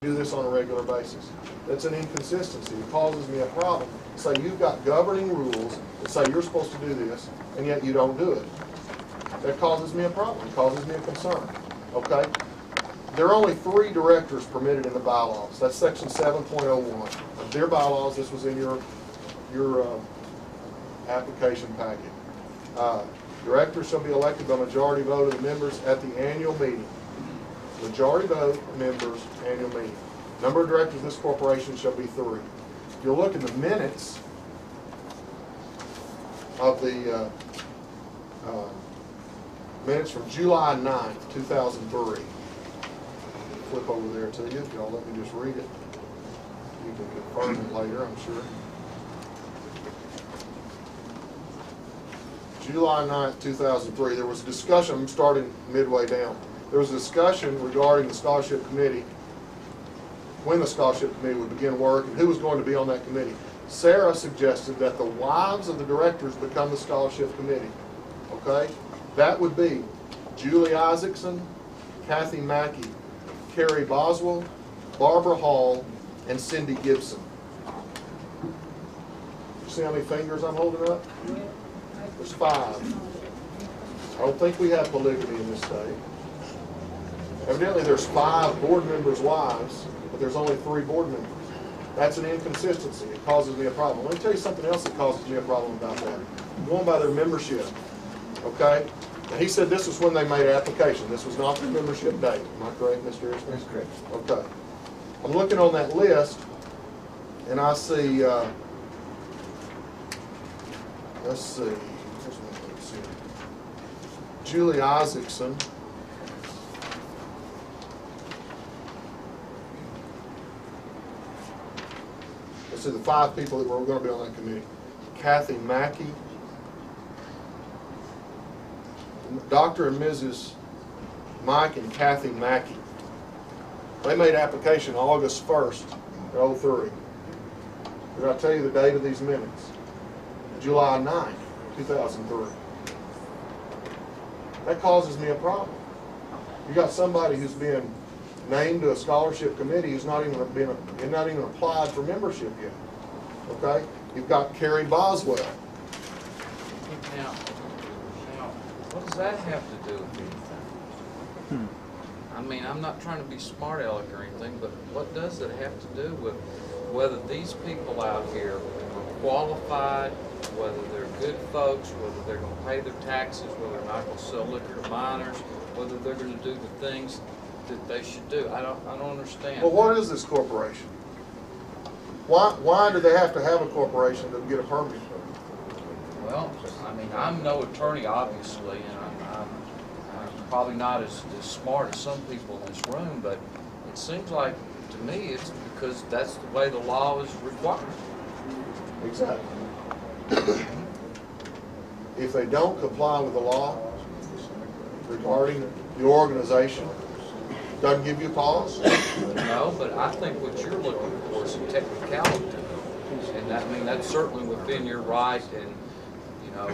do this on a regular basis. That's an inconsistency. It causes me a problem. Say you've got governing rules that say you're supposed to do this, and yet you don't do it. That causes me a problem. It causes me a concern. Okay? There are only 3 directors permitted in the bylaws. That's section 7.01 of their bylaws. This was in your application packet. Directors shall be elected by majority vote of the members at the annual meeting. Majority vote members, annual meeting. Number of directors of this corporation shall be 3. If you look in the minutes of the minutes from July 9th, 2003. Flip over there to you. If y'all let me just read it. You can confirm it later, I'm sure. July 9th, 2003. There was a discussion. I'm starting midway down. There was a discussion regarding the scholarship committee, when the scholarship committee would begin work and who was going to be on that committee. Sarah suggested that the wives of the directors become the scholarship committee. Okay? That would be Julie Isaacson, Kathy Mackey, Carrie Boswell, Barbara Hall, and Cindy Gibson. You see how many fingers I'm holding up? There's 5. I don't think we have polygamy in this state. Evidently there's 5 board members' wives, but there's only 3 board members. That's an inconsistency. It causes me a problem. Let me tell you something else that causes me a problem about that. Going by their membership. Okay? And he said this was when they made an application. This was not their membership date. Am I correct, Mr. Earston? That's correct. Okay. I'm looking on that list, and I see, let's see, where's my notes here? Julie Isaacson. Let's see the 5 people that were going to be on that committee. Kathy Mackey, Dr. and Mrs. Mike and Kathy Mackey. They made application August 1st, 03. Did I tell you the date of these minutes? July 9th, 2003. That causes me a problem. You got somebody who's being named to a scholarship committee who's not even applied for membership yet. Okay? You've got Carrie Boswell. Now, what does that have to do with anything? I mean, I'm not trying to be smart aleck or anything, but what does it have to do with whether these people out here are qualified, whether they're good folks, whether they're going to pay their taxes, whether they're not going to sell liquor to minors, whether they're going to do the things that they should do? I don't understand. Well, what is this corporation? Why do they have to have a corporation to get a permit? Well, I mean, I'm no attorney, obviously, and I'm probably not as smart as some people in this room, but it seems like, to me, it's because that's the way the law is required. Exactly. If they don't comply with the law regarding the organization, doesn't give you pause? No, but I think what you're looking for is a technicality, and that, I mean, that's certainly within your right, and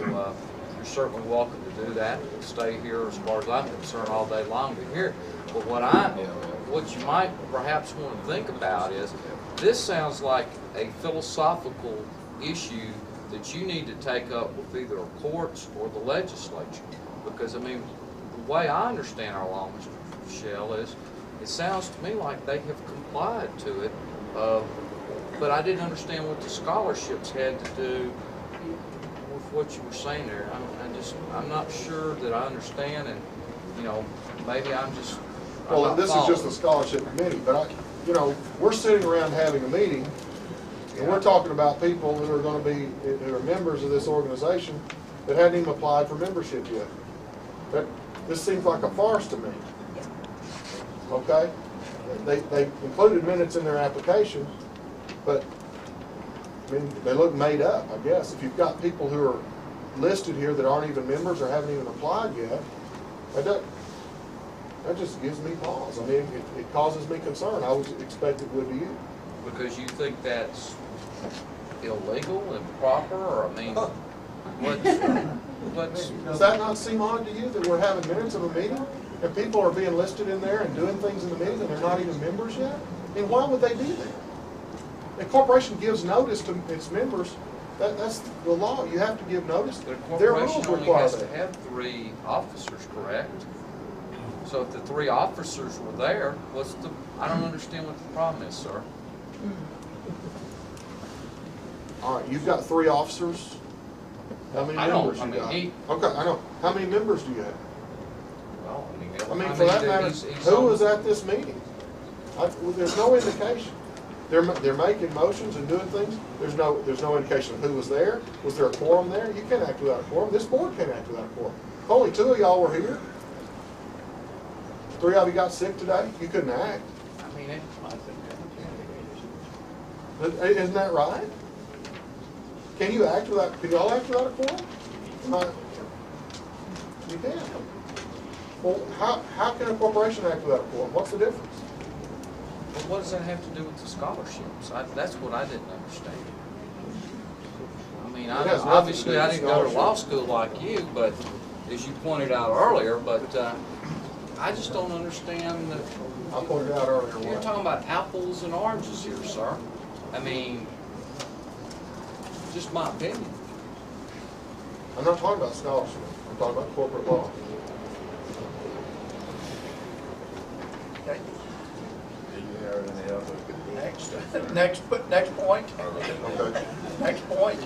you're certainly welcome to do that. Stay here, as far as I'm concerned, all day long to hear it. But what you might perhaps want to think about is, this sounds like a philosophical issue that you need to take up with either the courts or the legislature. Because, I mean, the way I understand our law, Mr. Shell, is it sounds to me like they have complied to it, but I didn't understand what the scholarships had to do with what you were saying there. I'm not sure that I understand, and maybe I'm just. Well, this is just a scholarship committee, but we're sitting around having a meeting, and we're talking about people who are going to be who are members of this organization that hadn't even applied for membership yet. This seems like a farce to me. Okay, they included minutes in their application, but I mean they look made up. I guess if you've got people who are listed here that aren't even members or haven't even applied yet, that just gives me pause. I mean, it causes me concern. I would expect it would to you. Because you think that's illegal, improper, or I mean, Does that not seem odd to you that we're having minutes of a meeting and people are being listed in there and doing things in the meeting and they're not even members yet? And why would they be there? A corporation gives notice to its members. That's the law. You have to give notice. The Their corporation rules only require has to that. have 3 officers, correct? So if the 3 officers were there, I don't understand what the problem is, sir. All right, you've got 3 officers. How many I don't- members I you mean, got? Okay, I know. How many members do you have? Well, I mean, for that matter, who was at this meeting? Well, there's no indication. They're making motions and doing things. There's no indication of who was there. Was there a quorum there? You can't act without a quorum. This board can't act without a quorum. If only 2 of y'all were here, 3 of you got sick today, you couldn't act. I mean, Isn't that right? Can y'all act without a quorum? You can. Well, how can a corporation act without a quorum? What's the difference? Well, what does that have to do with the scholarships? That's what I didn't understand. I mean, It has nothing to obviously do I with didn't go to law scholarships. school like you, but as you pointed out earlier, but I just don't understand that. I pointed out earlier. You're talking about apples and oranges here, sir. I mean, just my opinion. I'm not talking about scholarship. I'm talking about corporate law. Okay. Next point. Okay. Next point.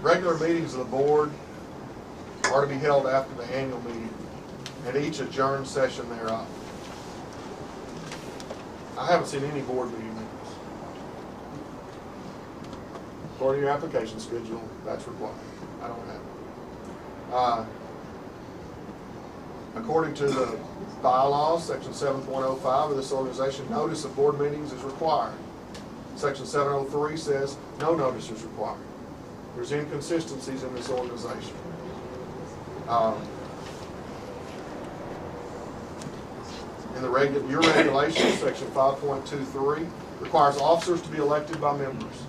Regular meetings of the board are to be held after the annual meeting and each adjourned session thereof. I haven't seen any board meeting minutes. According to your application schedule, that's required. I don't have it. According to the bylaws, section 7.05 of this organization, notice of board meetings is required. Section 703 says no notice is required. There's inconsistencies in this organization. In your regulations, section 5.23 requires officers to be elected by members.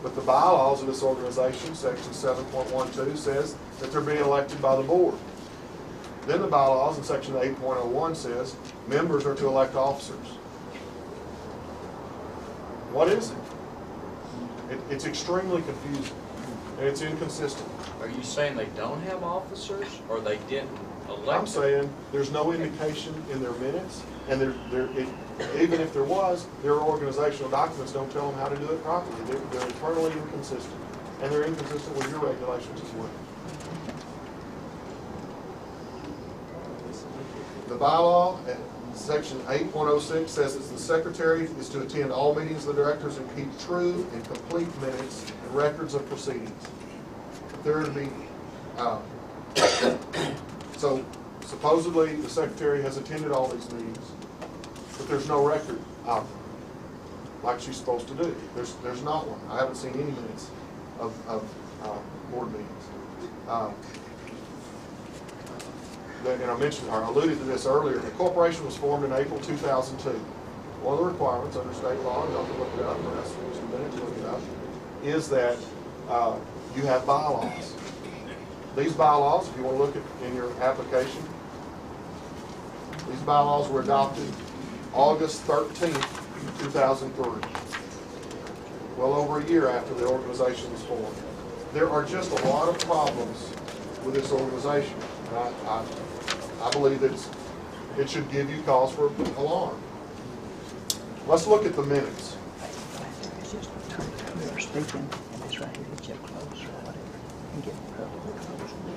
But the bylaws of this organization, section 7.12, says that they're being elected by the board. Then the bylaws in section 8.01 says members are to elect officers. What is it? It's extremely confusing and it's inconsistent. Are you saying they don't have officers, or they didn't elect I'm them? saying there's no indication in their minutes, and even if there was, their organizational documents don't tell them how to do it properly. They're internally inconsistent, and they're inconsistent with your regulations as well. The bylaw, section 8.06 says that the secretary is to attend all meetings of the directors and keep true and complete minutes and records of proceedings. There to be, so supposedly the secretary has attended all these meetings, but there's no record of them, like she's supposed to do. There's not one. I haven't seen any minutes of board meetings. And I mentioned, or alluded to this earlier, the corporation was formed in April 2002. One of the requirements under state law, and y'all can look it up, or else in a minute to look it up, is that you have bylaws. These bylaws, if you want to look at in your application, these bylaws were adopted August 13th, 2003. Well over a year after the organization was formed. There are just a lot of problems with this organization. And I believe that it should give you cause for alarm. Let's look at the minutes.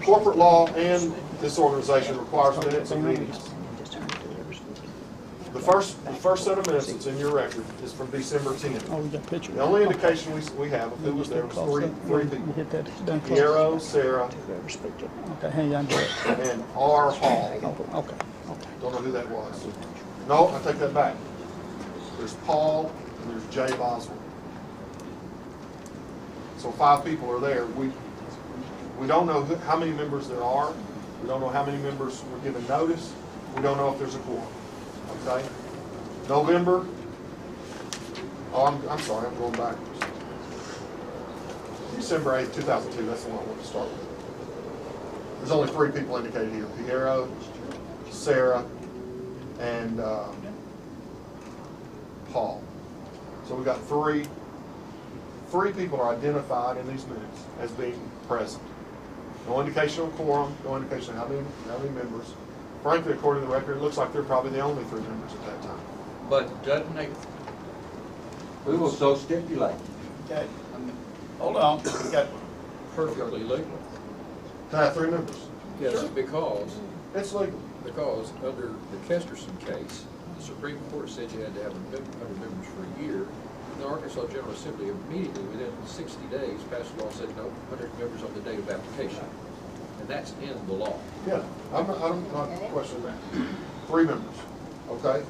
Corporate law and this organization requires minutes of meetings. The first set of minutes that's in your record is from December 10th. The only indication we have of who was there was three people. Piero, Sarah, and R. Hall. Don't know who that was. No, I take that back. There's Paul and there's Jay Boswell. So 5 people are there. We don't know how many members there are. We don't know how many members were given notice. We don't know if there's a quorum. Okay? November. Oh, I'm sorry. I'm going backwards. December 8th, 2002. That's the one I want to start with. There's only 3 people indicated here. Piero, Sarah, and Paul. So we got three people are identified in these minutes as being present. No indication of quorum, no indication of how many members. Frankly, according to the record, it looks like they're probably the only 3 members at that time. But doesn't they, We will so stipulate. Okay, hold on, we got, Perfectly legal. To have 3 members. Yes, because It's legal. under the Kesterson case, the Supreme Court said you had to have 100 members for a year. The Arkansas General Assembly immediately, within 60 days, passed a law said no, 100 members on the date of application. And that's in the law. Yeah, I'm not questioning that. 3 members, okay?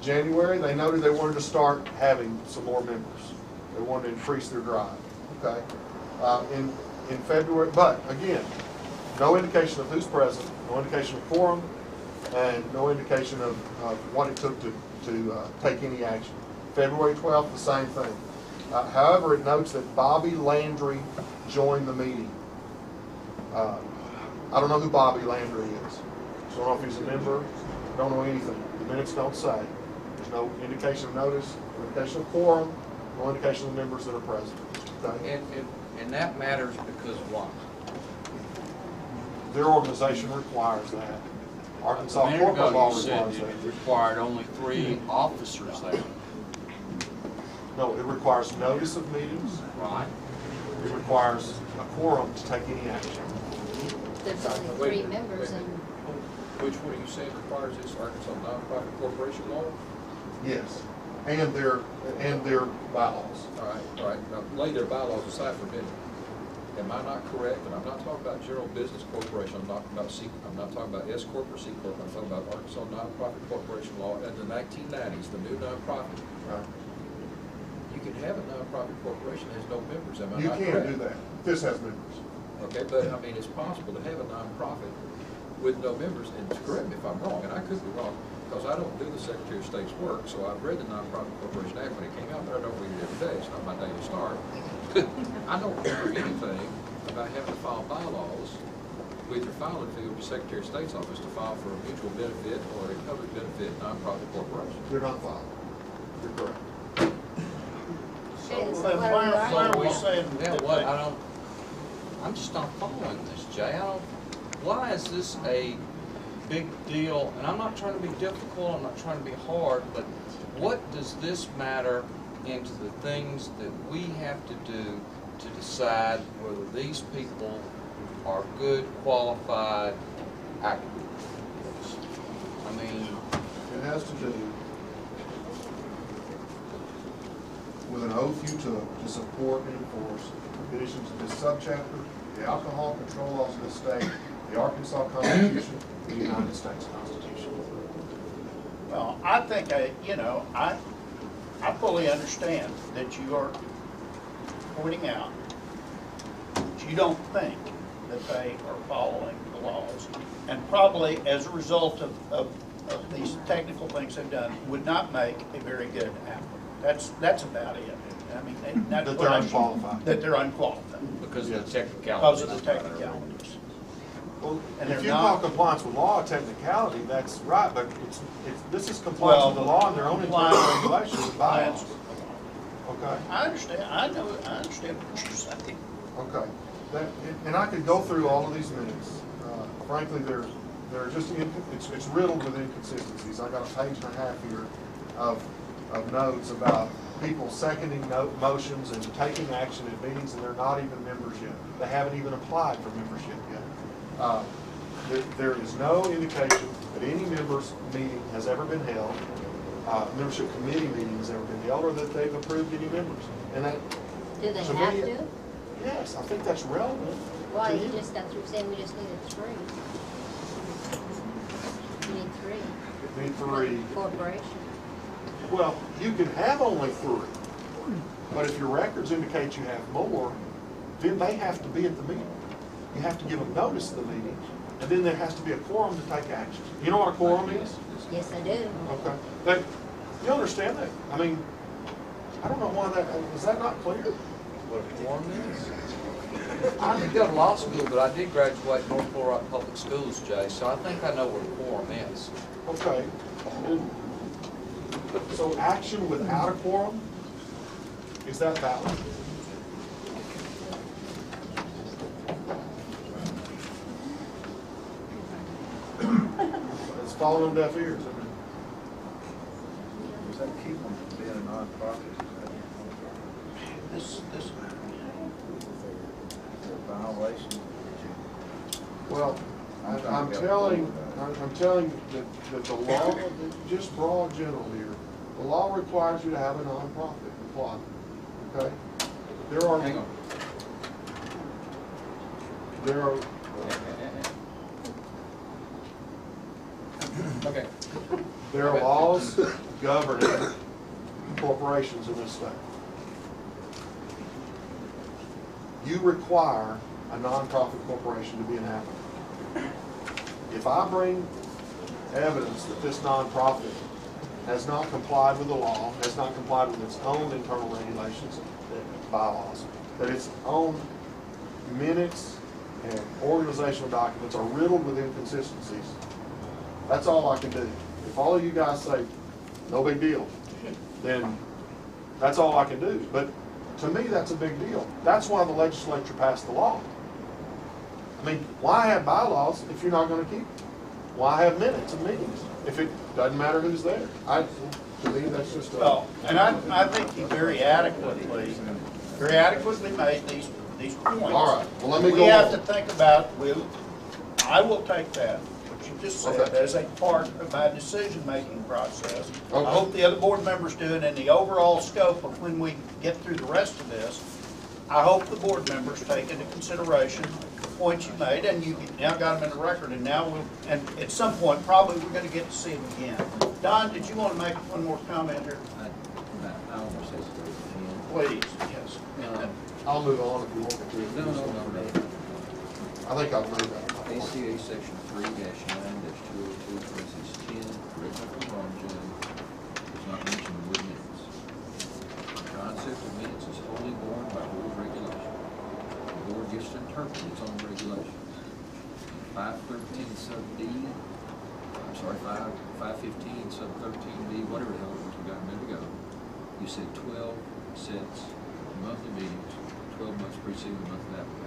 January, they noted they wanted to start having some more members. They wanted to increase their drive, okay? In February, but again, no indication of who's present, no indication of quorum, and no indication of what it took to take any action. February 12th, the same thing. However, it notes that Bobby Landry joined the meeting. I don't know who Bobby Landry is. Don't know if he's a member, don't know anything. The minutes don't say. There's no indication of notice, no indication of quorum, no indication of members that are present. Okay? and that matters because why? Their organization requires that. Arkansas A minute corporate ago, law you said requires it that. required only 3 officers there. No, it requires notice of meetings. Right. It requires a quorum to take any action. There's only Wait, 3 members wait. and Which one are you saying requires this Arkansas nonprofit corporation law? Yes, and their bylaws. All right, now lay their bylaws aside for a minute. Am I not correct? And I'm not talking about general business corporation, I'm not talking about S Corp or C Corp, I'm talking about Arkansas nonprofit corporation law in the 1990s, the new nonprofit. Right. You can have a nonprofit corporation that has no members, am I You not can't correct? do that. This has members. Okay, but I mean, it's possible to have a nonprofit with no members, and correct me if I'm wrong, and I could be wrong, because I don't do the Secretary of State's work, so I've read the Nonprofit Corporation Act when it came out, but I don't read it every day, it's not my daily start. I don't remember anything about having to file bylaws with your filing fee with the Secretary of State's office to file for a mutual benefit or a public benefit nonprofit corporation. They're not filed. You're correct. Okay, so then what are we why are we arguing? saying? Yeah, what, I'm just not following this, Jay. Why is this a big deal? And I'm not trying to be difficult, I'm not trying to be hard, but what does this matter into the things that we have to do to decide whether these people are good, qualified activists? I mean, It has to do with an oath you took to support and enforce the provisions of this subchapter, the alcohol control laws of the state, the Arkansas Constitution, and the United States Constitution. Well, I think I fully understand that you are pointing out that you don't think that they are following the laws, and probably as a result of these technical things they've done, would not make a very good applicant. That's about it. I mean, that's That what they're I- unqualified. That they're unqualified because of Yes. the technicalities. because of the technicalities. Well, And if they're you not- call compliance with law a technicality, that's right, but this is compliance with the law and their own internal regulations and bylaws. Okay? I understand, I understand what you're saying. Okay. And I could go through all of these minutes. Frankly, they're just, it's riddled with inconsistencies. I got a page and a half here of notes about people seconding motions and taking action at meetings, and they're not even members yet. They haven't even applied for membership yet. There is no indication that any members' meeting has ever been held, membership committee meeting has ever been held, or that they've approved any members. And that, Do they to have me, to? yes, I think that's relevant. Why, to you you. just got through saying we just needed 3. You need 3. Need 3. Corporation. Well, you can have only 3, but if your records indicate you have more, then they have to be at the meeting. You have to give them notice of the meeting, and then there has to be a quorum to take action. You know what a quorum is? Yes, I do. Okay. You understand that? I mean, I don't know why is that not clear? What a quorum is? I didn't go to law school, but I did graduate North Little Rock Public Schools, Jay, so I think I know what a quorum is. Okay. So action without a quorum, is that valid? It's falling on deaf ears. Does that keep them from being a nonprofit? This, Is there a violation? Well, I'm telling that the law, just broad general here, the law requires you to have a nonprofit apply, okay? There are. Hang on. There are, Okay. there are laws governing corporations in this state. You require a nonprofit corporation to be an applicant. If I bring evidence that this nonprofit has not complied with the law, has not complied with its own internal regulations, bylaws, that its own minutes and organizational documents are riddled with inconsistencies, that's all I can do. If all of you guys say, no big deal, then that's all I can do. But to me, that's a big deal. That's why the legislature passed the law. I mean, why have bylaws if you're not going to keep them? Why have minutes of meetings if it doesn't matter who's there? To me, that's just a... well, and I think he very adequately made these points. All right, well, let me We go have on. to think about, I will take that, what you just said, Okay. as a part of my decision-making process. Okay. I hope the other board members do, and in the overall scope of when we get through the rest of this, I hope the board members take into consideration the points you made, and you now got them in the record, and now and at some point, probably we're gonna get to see them again. Don, did you want to make one more comment here? I almost said something. Please, yes. I'll move on if you want me to. No. I think I've made that. ACA section 3-9-202, 10, correct me if I'm wrong, Jim, does not mention the word minutes. The concept of minutes is wholly born by board regulation. The board gets to interpret its own regulations. 513 sub D, I'm sorry, 515 sub 13B, whatever the hell it was we got a minute ago, you said 12 sets of monthly meetings, 12 months preceding the month of application.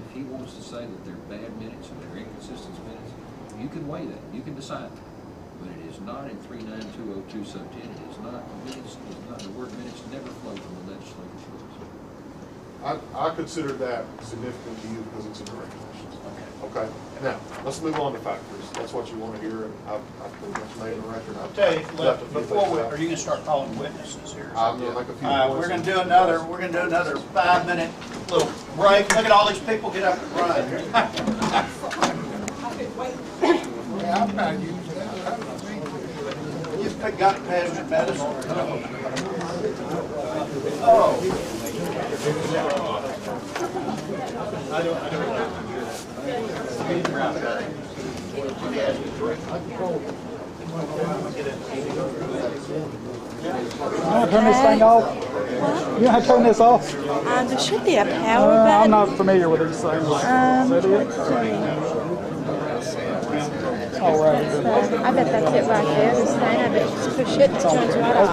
If he wants to say that they're bad minutes or they're inconsistent minutes, you can weigh that, you can decide. But it is not in 39202 sub 10, it is not, minutes, the word minutes never flow from the legislature's lips. I consider that significant to you because it's in the regulations. Okay, now, let's move on to factors. That's what you want to hear, and I've pretty much made the record. I'll tell you, before are you gonna start calling witnesses here? I'm gonna make a few All right, points. we're gonna do another 5-minute little break. Look at all these people get up and run. Yeah, I'm not using that. You've got past your medicine. Oh. Turn this thing off? You know how to turn this off? There should be a power button. I'm not familiar with these things. Is that it? All right. I bet that's it right there. This thing. I bet you just push it and it turns right off.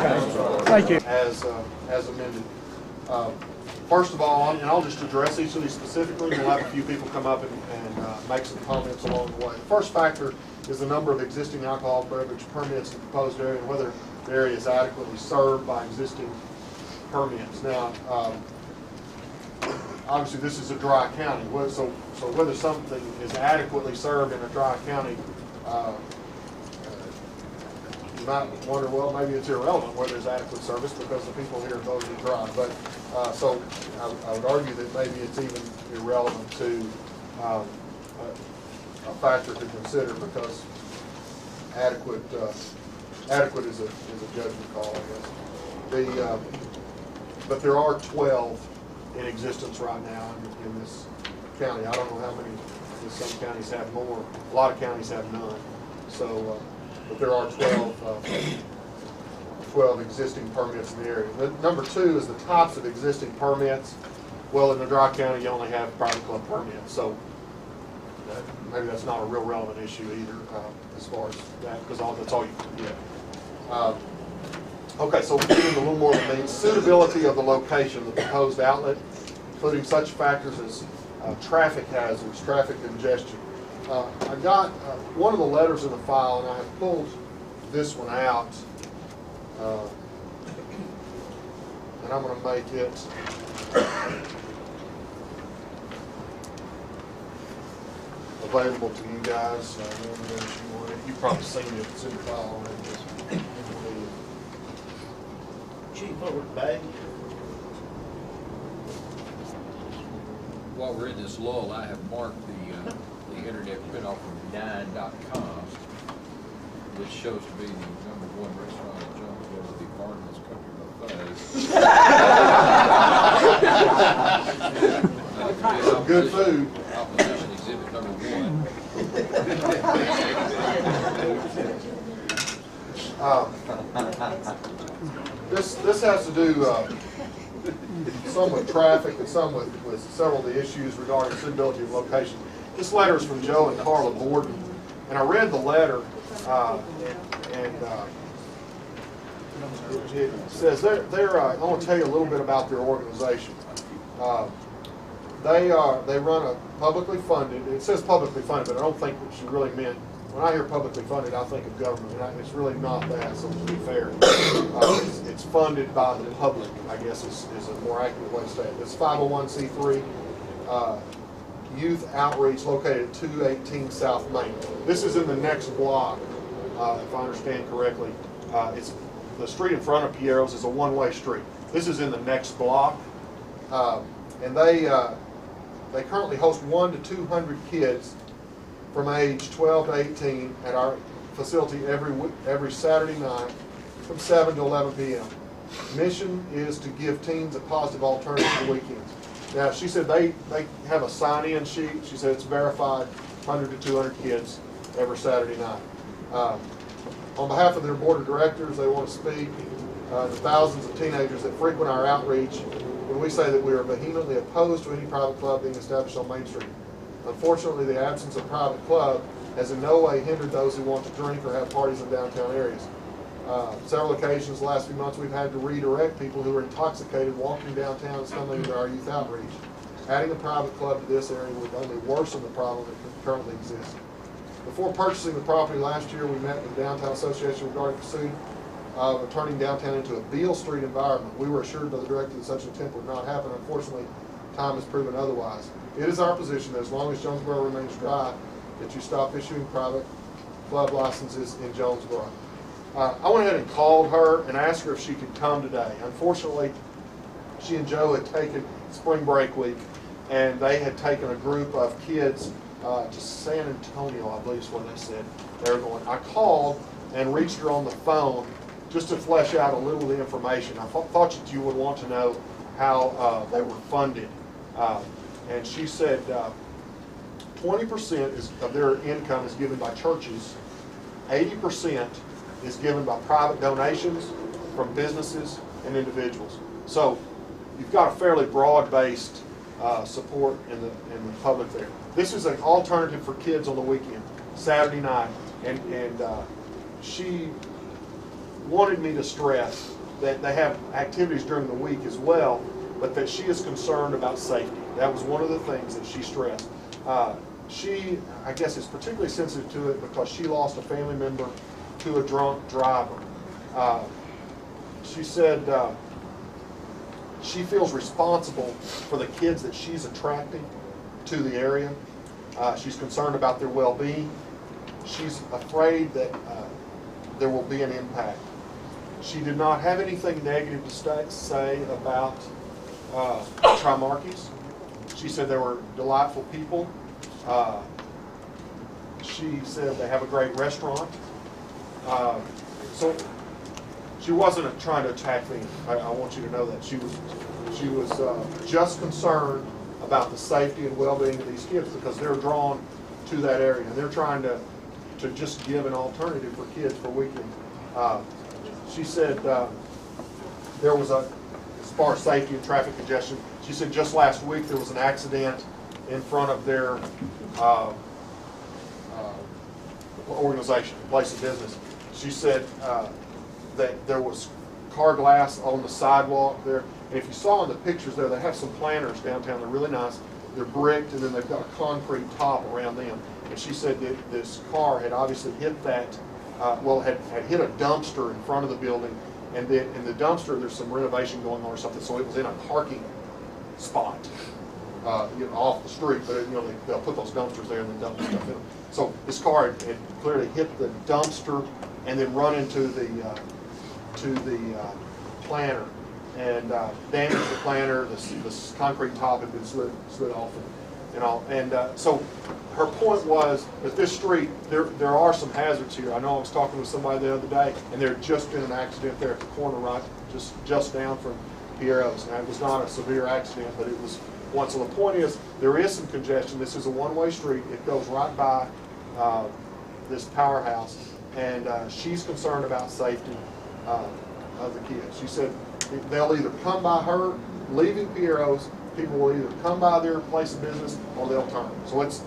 Okay. Thank you. As amended. First of all, and I'll just address each of these specifically, and we'll have a few people come up and make some comments along the way. The first factor is the number of existing alcohol beverage permits in the proposed area and whether the area is adequately served by existing permits. Now, obviously this is a dry county, so whether something is adequately served in a dry county, you might wonder, well, maybe it's irrelevant whether there's adequate service because the people here voted it dry. But so I would argue that maybe it's even irrelevant to a factor to consider because adequate is a judgment call, I guess. But there are 12 in existence right now in this county. I don't know how many. Some counties have more. A lot of counties have none. So, but there are 12 existing permits in the area. Number two is the types of existing permits. Well, in the dry county, you only have private club permits. So maybe that's not a real relevant issue either, as far as that, because that's all you can get. Okay, so we're getting a little more of the main suitability of the location, the proposed outlet, including such factors as traffic hazards, traffic congestion. I got one of the letters in the file, and I have pulled this one out, and I'm going to make it available to you guys. You've probably seen it. It's in the file already. Chief over at Bay. While we're in this lull, I have marked the internet printoff from Dine.com, which shows to be the #1 restaurant in Jonesboro, the Barnum's Country Buffet. Good food. Opposition exhibit #1. This has to do some with traffic and some with several of the issues regarding suitability of location. This letter is from Joe and Carla Borden, and I read the letter, and it says I want to tell you a little bit about their organization. They run a publicly funded. It says publicly funded, but I don't think that she really meant. When I hear publicly funded, I think of government, and it's really not that. So to be fair, it's funded by the public, I guess is a more accurate way to say it. It's 501c3 youth outreach located at 218 South Main. This is in the next block, if I understand correctly. It's the street in front of Piero's is a one-way street. This is in the next block, and they currently host 100 to 200 kids from age 12 to 18 at our facility every Saturday night from 7 to 11 p.m. Mission is to give teens a positive alternative to weekends. Now, she said they have a sign-in sheet. She said it's verified, 100 to 200 kids every Saturday night. On behalf of their board of directors, they want to speak to thousands of teenagers that frequent our outreach when we say that we are vehemently opposed to any private club being established on Main Street. Unfortunately, the absence of private club has in no way hindered those who want to drink or have parties in downtown areas. Several occasions the last few months we've had to redirect people who are intoxicated walking downtown and stumbling into our youth outreach. Adding a private club to this area would only worsen the problem that currently exists. Before purchasing the property last year, we met with the Downtown Association regarding pursuit of turning downtown into a Beale Street environment. We were assured by the director that such an attempt would not happen. Unfortunately, time has proven otherwise. It is our position that as long as Jonesboro remains dry, that you stop issuing private club licenses in Jonesboro. I went ahead and called her and asked her if she could come today. Unfortunately, she and Joe had taken spring break week, and they had taken a group of kids to San Antonio, I believe is what they said they were going. I called and reached her on the phone just to flesh out a little of the information. I thought that you would want to know how they were funded. And she said 20% of their income is given by churches, 80% is given by private donations from businesses and individuals. So you've got a fairly broad-based support in the public there. This is an alternative for kids on the weekend, Saturday night, and she wanted me to stress that they have activities during the week as well, but that she is concerned about safety. That was one of the things that she stressed. She, I guess, is particularly sensitive to it because she lost a family member to a drunk driver. She said she feels responsible for the kids that she's attracting to the area. She's concerned about their well-being. She's afraid that there will be an impact. She did not have anything negative to say about Trimarchi's. She said they were delightful people. She said they have a great restaurant. So she wasn't trying to attack me. I want you to know that. She was just concerned about the safety and well-being of these kids because they're drawn to that area. And they're trying to just give an alternative for kids for weekends. She said there was as far as safety and traffic congestion, she said just last week there was an accident in front of their organization, place of business. She said that there was car glass on the sidewalk there. And if you saw in the pictures there, they have some planters downtown. They're really nice. They're bricked, and then they've got a concrete top around them. And she said that this car had obviously hit that, had hit a dumpster in front of the building. And then in the dumpster, there's some renovation going on or something. So it was in a parking spot, off the street. But they'll put those dumpsters there and then dump the stuff in them. So this car had clearly hit the dumpster and then run into the planter and damaged the planter. The concrete top had been slid off and all. And so her point was that this street, there are some hazards here. I know I was talking with somebody the other day, and there had just been an accident there at the corner, right, just down from Piero's. Now, it was not a severe accident, but it was one. So the point is, there is some congestion. This is a one-way street. It goes right by this powerhouse, and she's concerned about safety of the kids. She said they'll either come by her, leaving Piero's, people will either come by their place of business or they'll turn. So it's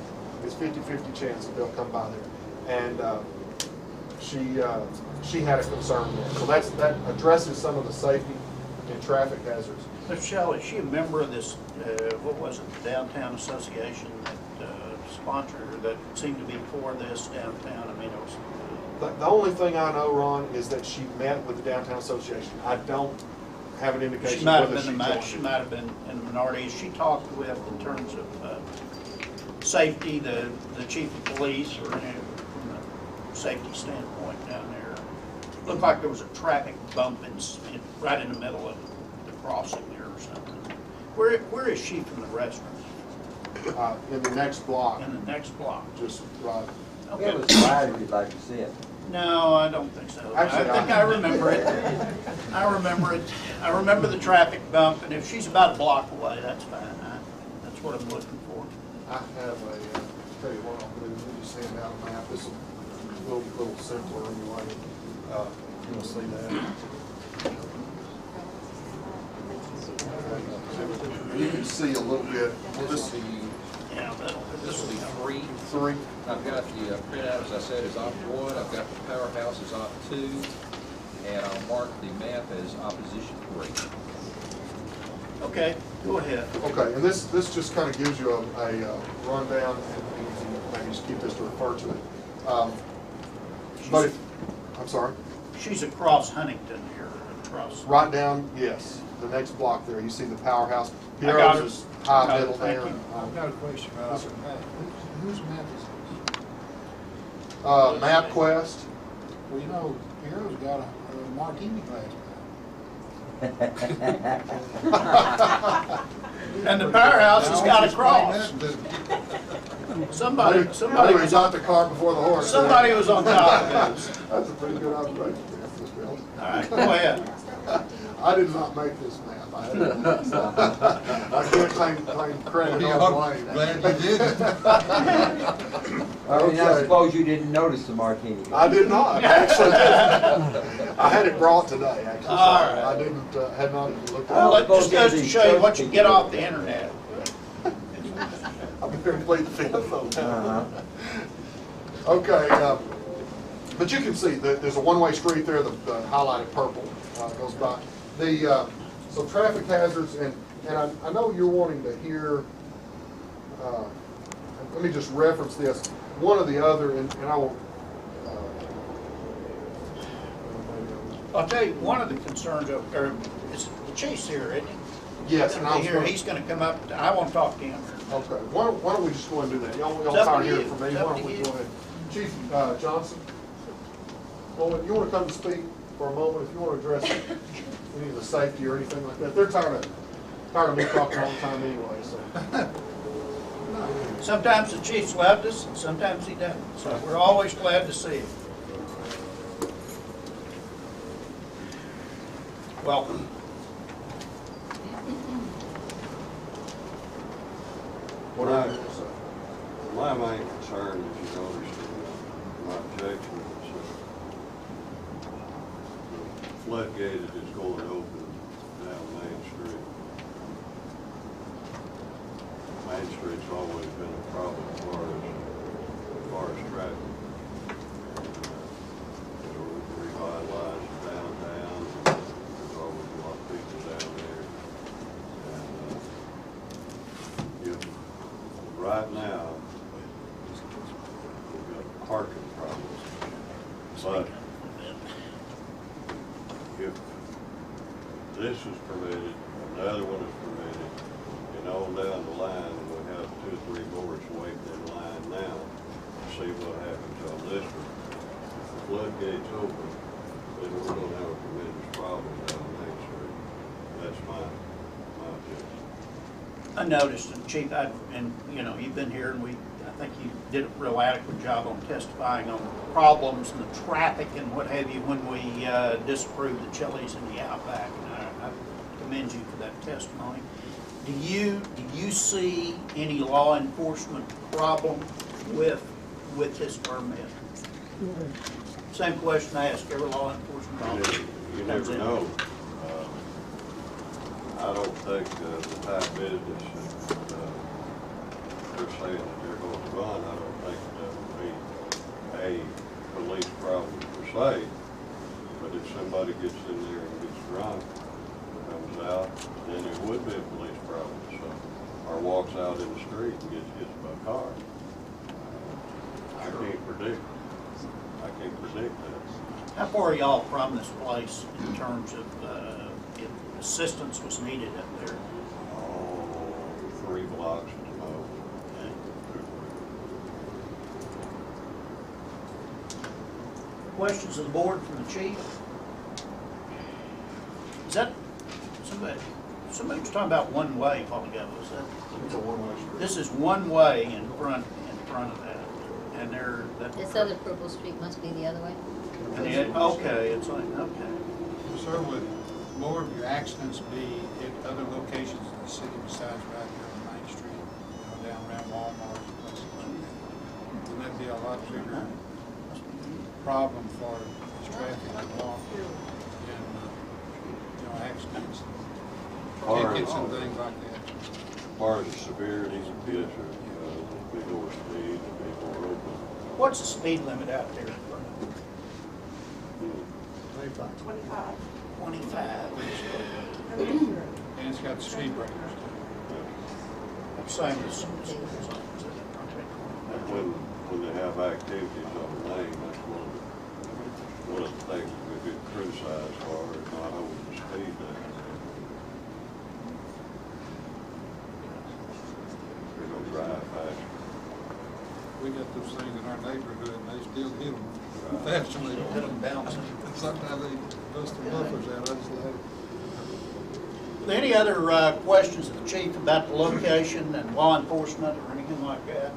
50-50 chance that they'll come by there. And she had a concern there. So that addresses some of the safety and traffic hazards. Michelle, is she a member of this, what was it, the Downtown Association that sponsored her, that seemed to be for this downtown? I mean, it was... The only thing I know, Ron, is that she met with the Downtown Association. I don't have an indication She might have whether been she might have been in the minority. Is she talked with in terms of safety, the chief of police, or from a safety standpoint down there? Looked like there was a traffic bump right in the middle of the crossing there or something. Where is she from the restaurant? in the next block. In the next block. Just right. We have a slide if you'd like to see it. No, I don't think so. Actually, I think I remember it. I remember it. I remember the traffic bump, and if she's about a block away, that's fine. That's what I'm looking for. I have tell you what I'll do, let me just send out a map. This is a little simpler anyway. You'll see that. You can see a little bit. This will be three. I've got the printout, as I said, is op 1. I've got the powerhouse as op 2. And I'll mark the map as opposition 3. Okay, go ahead. Okay, and this just kind of gives you a rundown, and you can maybe just keep this to refer to it. But if, I'm sorry? She's across Huntington here, across. Right down, yes, the next block there, you see the powerhouse. I got Piero's it. is high Got it, middle thank there. you. I've got a question about the map. Whose map is this? MapQuest. Well, you know, Piero's got a martini glass map. And the powerhouse has got a cross. Somebody was was out on, the cart before the horse. somebody was on top of this. That's a pretty good observation, Mr. Bill. All right, go ahead. I did not make this map. I can't claim credit on blame. Glad you did. I mean, I suppose you didn't notice the martini. I did not, actually. I had it brought today, actually. So All right. I didn't, had not even looked Well, at it just goes to show you what you get off the internet. I'll be here to plead the fifth on that. Uh-huh. Okay, but you can see that there's a one-way street there, the highlighted purple goes by. So traffic hazards, and I know you're wanting to hear, let me just reference this. One or the other, and I will. I'll tell you, one of the concerns is the chief's here, isn't he? Yes, and I was Here, gonna, he's gonna come up, I want to talk to him. okay, why don't we just go and do that? Y'all It's up tired to of hearing you. from me, It's why up don't to we you. go ahead? Chief Johnson, well, you want to come and speak for a moment, if you want to address any of the safety or anything like that. They're tired of me talking all the time anyway, so. Sometimes the chief's left us, and sometimes he doesn't, so we're always glad to see him. Welcome. What are you going to say? My main concern, as you noticed in my objection, is the floodgate that is going open down Main Street. Main Street's always been a problem as far as traffic. right now, we've got parking problems. But if this is permitted, and the other one is permitted, and on down the line, we have 2 or 3 boards waiting in line now to see what happens on this one. If the floodgates open, then we're gonna have a tremendous problem down Main Street. That's my opinion. I noticed, and Chief, and you know, you've been here, and I think you did a real adequate job on testifying on the problems and the traffic and what have you when we disapproved the Chili's in the Outback, and I commend you for that testimony. Do you see any law enforcement problem with this permit? Same question I ask every law enforcement officer. You never know. I don't think the type of business that they're saying that they're going to run, I don't think that would be a police problem per se. But if somebody gets in there and gets drunk, comes out, then it would be a police problem. So, or walks out in the street and gets hit by a car. I can't predict. I can't predict that. How far are y'all from this place in terms of if assistance was needed up there? Oh, 3 blocks at the most. Questions of the board from the chief? Is that, somebody was talking about one way a while ago, is that? It's a one-way street. This is one way in front of that, and This other Purple Street must be the other way. okay, it's like, okay. Sir, would more of your accidents be at other locations in the city besides right here on Main Street, you know, down around Walmart, places like that? Wouldn't that be a lot bigger problem for this traffic law and, you know, accidents, tickets and things like that? As far as the severity of the picture, be more speed, be more open. What's the speed limit out there? 25. 25. And it's got the speed breakers. Same as. When they have activities on the lane, that's one of the things that we get criticized for, is not holding the speed down. They don't drive fast. We got those things in our neighborhood and they still hit them faster than they don't hit them bouncing. Sometimes they bust the buffers out, I just like it. Any other questions of the chief about the location and law enforcement or anything like that?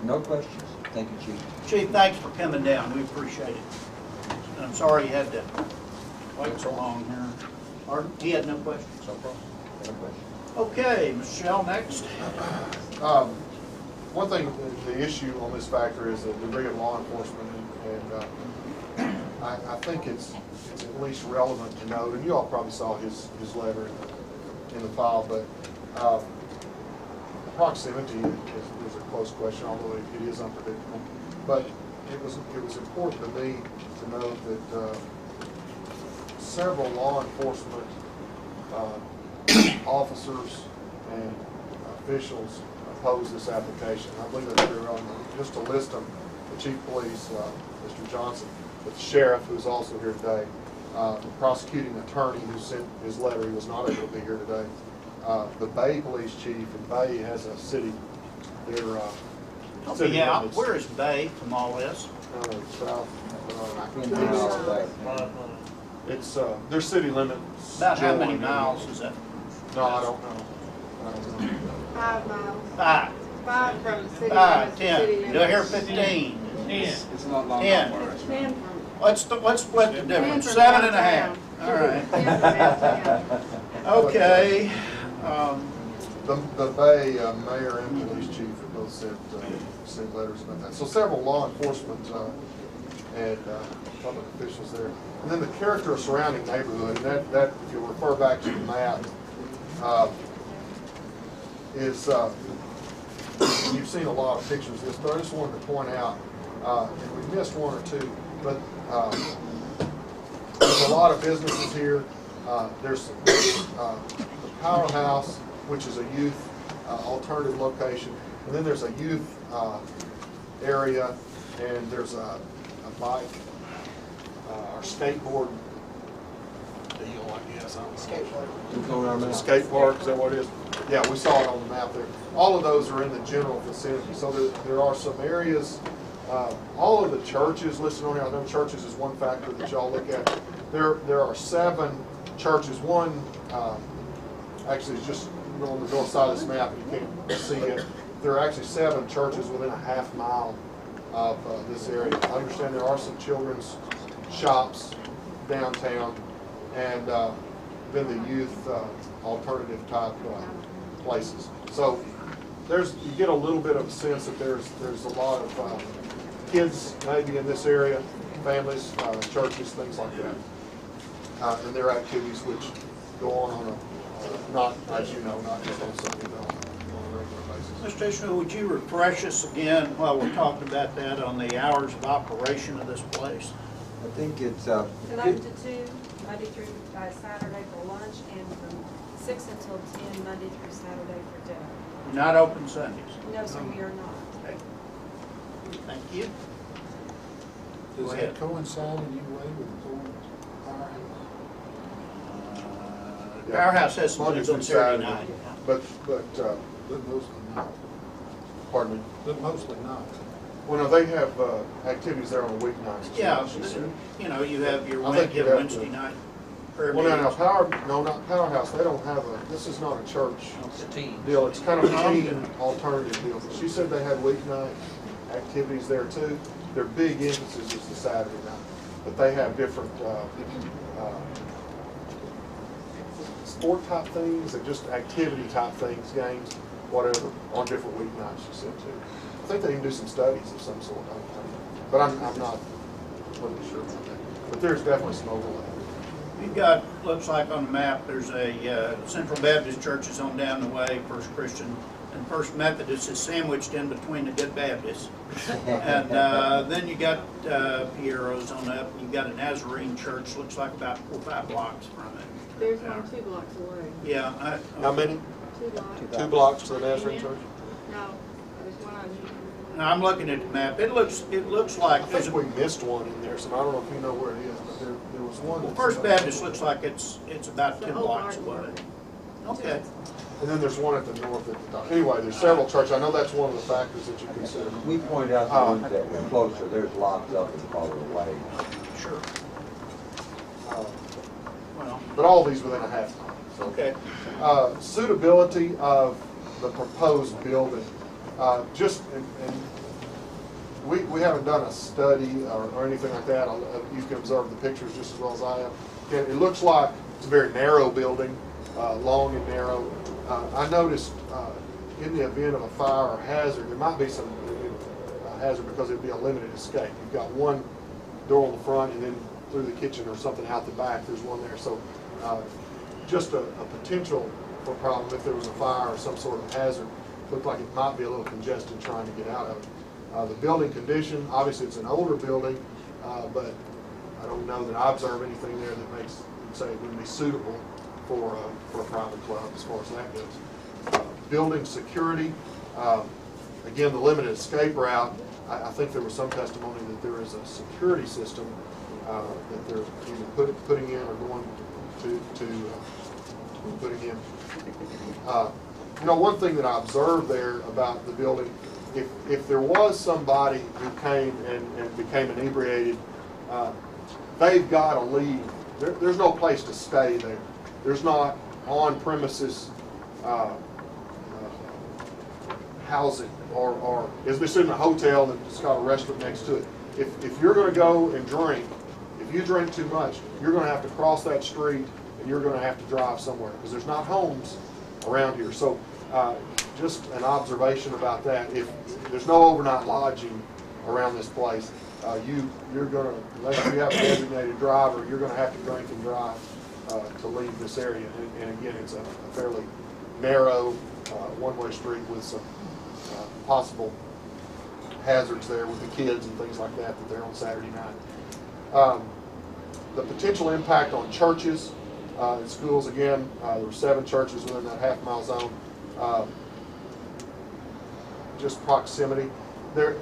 No questions. Thank you, Chief. Chief, thanks for coming down. We appreciate it. And I'm sorry you had to wait so long here. Pardon? He had no questions? No problem. No questions. Okay, Mr. Shell, next. One thing, the issue on this factor is the degree of law enforcement, and I think it's at least relevant to note, and you all probably saw his letter in the file, but proximity is a close question, although it is unpredictable. But it was important to me to note that several law enforcement officers and officials opposed this application. I believe that they're on just to list them: the chief of police, Mr. Johnson, but the sheriff, who's also here today, the prosecuting attorney who sent his letter, he was not able to be here today. The Bay police chief, and Bay has a city, their city Yeah, limits. where is Bay from all this? South. About It's their city limits. About how many Joy, miles is that? No, I don't know. 5 miles. 5. 5 from the city. 5, limits to 10. city Do I hear limits. 15? 10. It's not long. 10. 10 from. Let's split the difference. 10 from 7 and a half. downtown. All right. 10 from downtown. Okay. The Bay mayor and police chief have both sent letters about that. So several law enforcement and public officials there. And then the character of surrounding neighborhood, and that if you refer back to the map, is you've seen a lot of pictures of this, but I just wanted to point out, and we missed one or two, but there's a lot of businesses here. There's the powerhouse which is a youth alternative location. And then there's a youth area, and there's a bike or skateboard deal, I guess. Skate park, is that what it is? Yeah, we saw it on the map there. All of those are in the general vicinity. So there are some areas, all of the churches listed on here, I know churches is one factor that y'all look at. There are 7 churches. One actually is just on the north side of this map, and you can't see it. There are actually 7 churches within a half mile of this area. I understand there are some children's shops downtown, and then the youth alternative type places. So you get a little bit of a sense that there's a lot of kids maybe in this area, families, churches, things like that, and their activities which go on a, not, as you know, not just on Sunday, but on a regular basis. Mr. Ishmael, would you refresh us again while we're talking about that on the hours of operation of this place? I think it's, 11 to 2, Monday through Saturday for lunch, and from 6 until 10, Monday through Saturday for dinner. You're not open Sundays? No, sir, we are not. Okay. Thank you. Does that coincide in any way with the old firehouse? Powerhouse has some Monday things on through Saturday Saturday. night. But Mostly not. pardon me. But mostly not. Well, no, they have activities there on the weeknights. Yeah, she said. you know, you have your I think you'd have Wednesday to- night prayer Well, meetings. not Powerhouse, they don't have this is not a church It's a team. deal, it's kind of a teen alternative deal. But she said they had weeknight activities there too. Their big emphasis is the Saturday night, but they have different sport type things and just activity type things, games, whatever, on different weeknights, she said too. I think they even do some studies of some sort, but I'm not completely sure about that. But there's definitely some overlap. You've got, looks like on the map, there's a Central Baptist church is on down the way, First Christian, and First Methodist is sandwiched in between the Good Baptists. And then you got Piero's on up, you've got a Nazarene church, looks like about 4 or 5 blocks from it. There's one 2 blocks away. Yeah. How many? 2 blocks. 2 blocks to the Nazarene church? No, there's one on you. Now, I'm looking at the map, it looks like I there's think a, we missed one in there, so I don't know if you know where it is, but there was one. well, that's First about- Baptist looks like it's about 10 blocks away. Okay. And then there's one at the north at the top. Anyway, there's several churches. I know that's one of the factors that you consider. we pointed out the ones that were closer, there's lots of them farther away. Sure. Well, But all these within a half mile. So. okay. Suitability of the proposed building. And we haven't done a study or anything like that. You can observe the pictures just as well as I have. It looks like it's a very narrow building, long and narrow. I noticed in the event of a fire or hazard, there might be some hazard because it'd be a limited escape. You've got one door on the front, and then through the kitchen or something out the back, there's one there. So just a potential for a problem if there was a fire or some sort of hazard. Looked like it might be a little congested trying to get out of it. The building condition, obviously it's an older building, but I don't know that I observe anything there that makes say it wouldn't be suitable for a private club as far as that goes. Building security, again, the limited escape route, I think there was some testimony that there is a security system that they're either putting in or going to putting in. You know, one thing that I observed there about the building, if there was somebody who came and became inebriated, they've got to leave. There's no place to stay there. There's not on-premises housing or as we said in a hotel that's got a restaurant next to it. If you're going to go and drink, if you drink too much, you're going to have to cross that street and you're going to have to drive somewhere because there's not homes around here. So just an observation about that. If there's no overnight lodging around this place, you're going to, unless you have a designated driver, you're going to have to drink and drive to leave this area. And again, it's a fairly narrow one-way street with some possible hazards there with the kids and things like that they're on Saturday night. The potential impact on churches, In schools, again, there were 7 churches within that half-mile zone. Just proximity. There,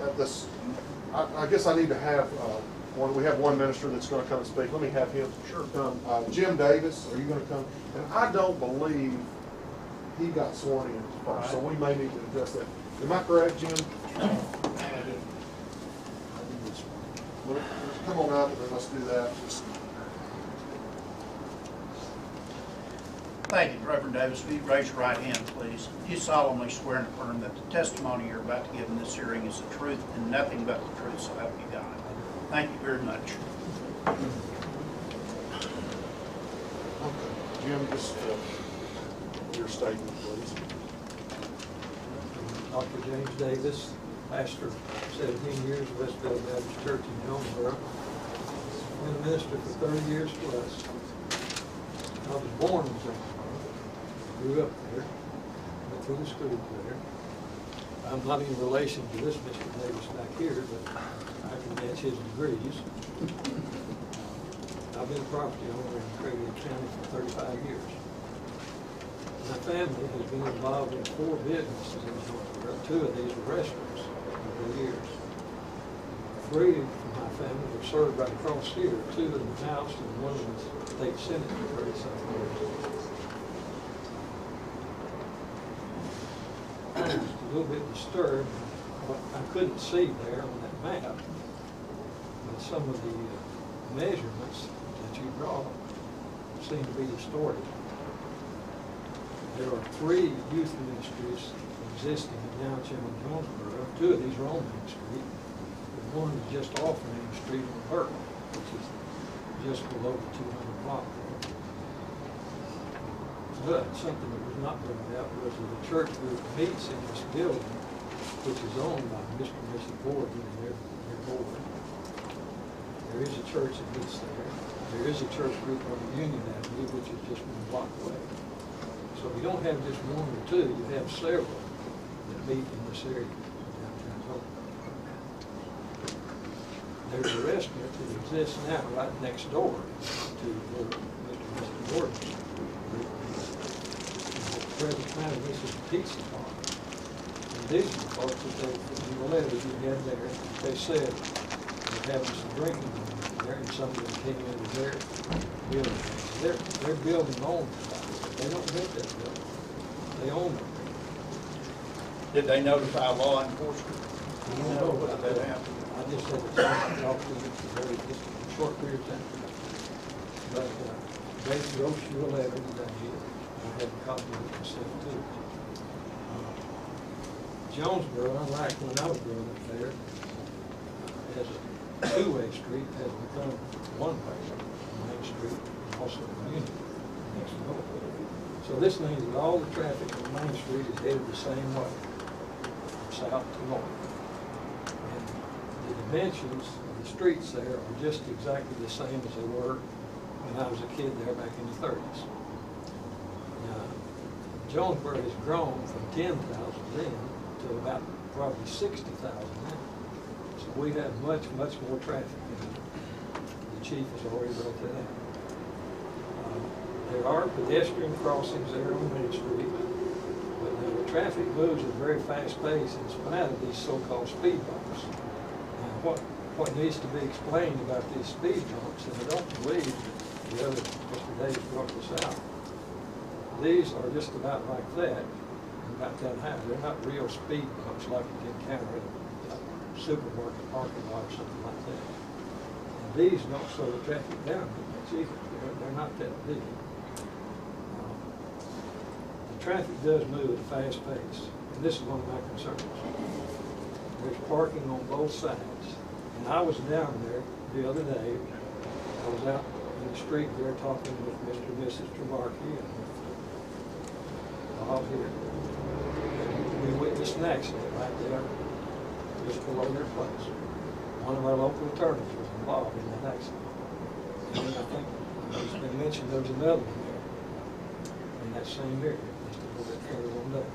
I guess I need to have we have one minister that's going to come and speak. Let me have him come. Jim Davis, are you going to come? And I don't believe he got sworn in first, so we may need to address that. Am I correct, Jim? Well, come on up and then let's do that. Thank you, Reverend Davis. Will you raise your right hand, please? Do you solemnly swear and affirm that the testimony you're about to give in this hearing is the truth and nothing but the truth, so help you God? Thank you very much. Okay. Jim, just your statement, please. Dr. James Davis, pastor 17 years of Westville Baptist Church in Jonesboro. Been a minister for 30 years plus. I was born in Jonesboro, grew up there, went through the schools there. I'm not in relation to this Mr. Davis back here, but I can match his degrees. I've been a property owner in Craighead County for 35 years. My family has been involved in 4 businesses in Jonesboro. 2 of these were restaurants over the years. 3 from my family were served right across here. 2 in the house and 1 in the state senate for 30-something years. I was a little bit disturbed. I couldn't see there on that map, but some of the measurements that you draw seem to be distorted. There are 3 youth ministries existing in downtown Jonesboro. 2 of these are on Main Street. The 1 is just off Main Street on Burton, which is just below the 200 block. But something that was not brought out was that the church group meets in this building, which is owned by Mr. and Mrs. Gordon and their board. There is a church that meets there. There is a church group on Union Avenue, which is just 1 block away. So you don't have just 1 or 2, you have several that meet in this area downtown Jonesboro. There's a restaurant that exists now right next door to where Mr. and Mrs. Gordon's group meets. Present time, this is a pizza bar. And these are the folks that they, in the letter you had there, they said they're having some drinking there, and some of them came into their building. Their building owns it. They don't rent that building. They own it. Did they notify law enforcement? No, but that happened. I just had to talk to them for just a short period of time. But they wrote you a letter that I had a copy of it and sent it to it. Jonesboro, unlike when I was growing up there, as a 2-way street, has become 1-way on Main Street, and also community next door. So this means that all the traffic on Main Street is headed the same way, from south to north. And the dimensions of the streets there are just exactly the same as they were when I was a kid there back in the 30s. Now, Jonesboro has grown from 10,000 then to about probably 60,000 now. So we have much, much more traffic. The chief has already wrote that out. There are pedestrian crossings there on Main Street, but now the traffic moves at a very fast pace in spite of these so-called speed bumps. Now, what needs to be explained about these speed bumps, and I don't believe the other Mr. Davis brought this out, these are just about like that, about that high. They're not real speed bumps like you can encounter in a supermarket parking lot or something like that. And these don't slow the traffic down much either. They're not that big. The traffic does move at a fast pace, and this is one of my concerns. There's parking on both sides. And I was down there the other day. I was out in the street there talking with Mr. and Mrs. Tremarkey and Bob here. We witnessed an accident right there, just below their place. One of our local attorneys was involved in that accident. And I think it's been mentioned there was another one there in that same area, just a little bit further on down.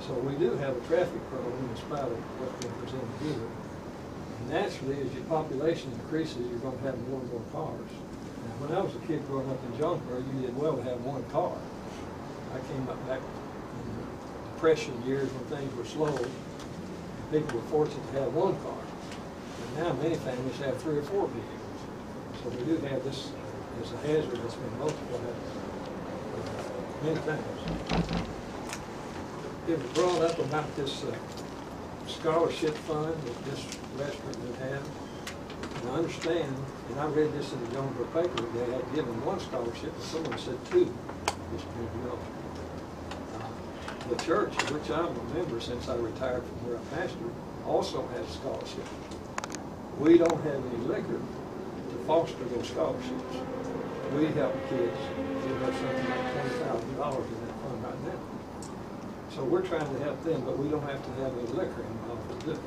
So we do have a traffic problem in spite of what's been presented here. And naturally, as your population increases, you're going to have more and more cars. Now, When I was a kid growing up in Jonesboro, you did well to have one car. I came up back in the Depression years when things were slow. People were fortunate to have one car. And now many families have 3 or 4 vehicles. So we do have this as a hazard that's been multiplied many times. It was brought up about this scholarship fund that this restaurant would have. And I understand, and I read this in the Jonesboro paper, they had given 1 scholarship, and someone said 2. The church, of which I'm a member since I retired from where I pastored, also has scholarships. We don't have any liquor to foster those scholarships. We help kids. We have something like $20,000 in that fund right now. So we're trying to help them, but we don't have to have any liquor involved to do it.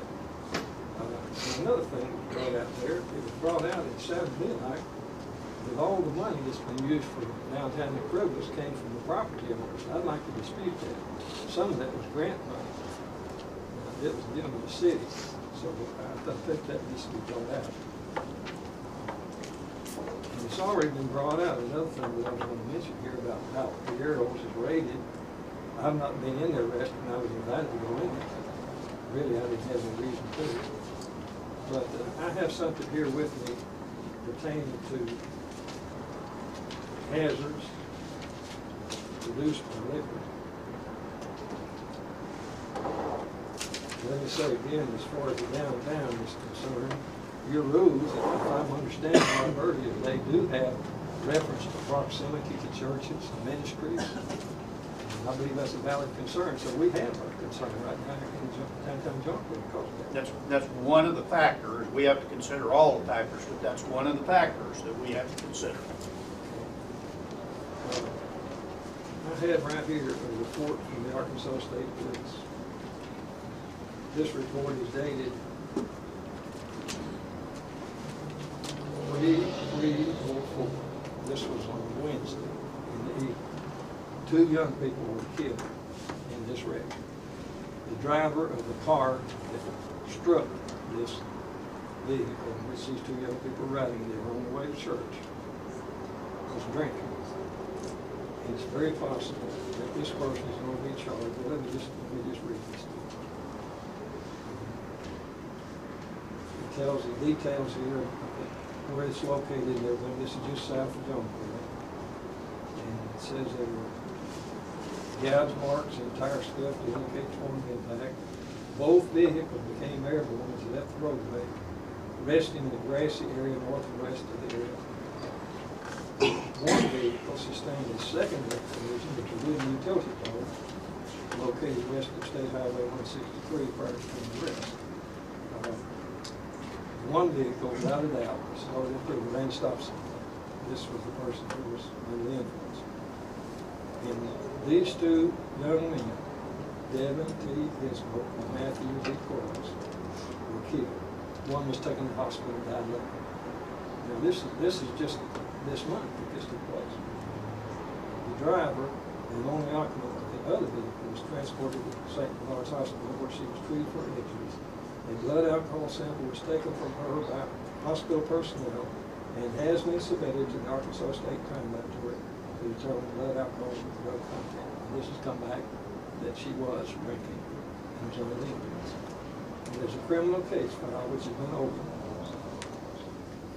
Another thing brought out there, it was brought out, it sounded to me like that all the money that's been used for downtown improvements came from the property owners. I'd like to dispute that. Some of that was grant money. It was given to the city. So I think that needs to be brought out. And it's already been brought out. Another thing that I was going to mention here about how Piero's is rated. I've not been in their restaurant. I was invited to go in there. Really, I didn't have any reason to. But I have something here with me pertaining to hazards produced by liquor. Let me say again, as far as the downtown is concerned, your rules, if I'm understanding what I've heard, is they do have reference to proximity to churches and ministries. And I believe that's a valid concern. So we have a concern right now in downtown Jonesboro because of that. That's one of the factors. We have to consider all the factors, but that's one of the factors that we have to consider. I have right here a report from the Arkansas State Police. This report is dated 3/3/04. This was on Wednesday in the evening. 2 young people were killed in this wreck. The driver of the car that struck this vehicle, which these 2 young people were riding, they were on their way to church, was drinking. And it's very possible that this person is going to be charged. But let me just read this to you. It tells the details here where it's located and everything. This is just south of Jonesboro. And it says there were gouge marks and tire scuff to indicate form of impact. Both vehicles became airborne as they left the roadway, resting in the grassy area north and west of the area. One vehicle sustained a secondary collision with a wooden utility pole located west of State Highway 163 prior to the arrest. One vehicle, without a doubt, started into the lane stop sign. This was the person who was under the influence. And these 2 young men, Devin T. Hisbrook and Matthew D. Quarles, were killed. One was taken to the hospital and died later. Now this is just this month that this took place. The driver and only occupant of the other vehicle was transported to St. Bernard's Hospital where she was treated for injuries. A blood alcohol sample was taken from her by hospital personnel and has been submitted to the Arkansas State Crime Laboratory to determine blood alcohol and drug content. And this has come back that she was drinking and was under the influence. There's a criminal case file which has been opened.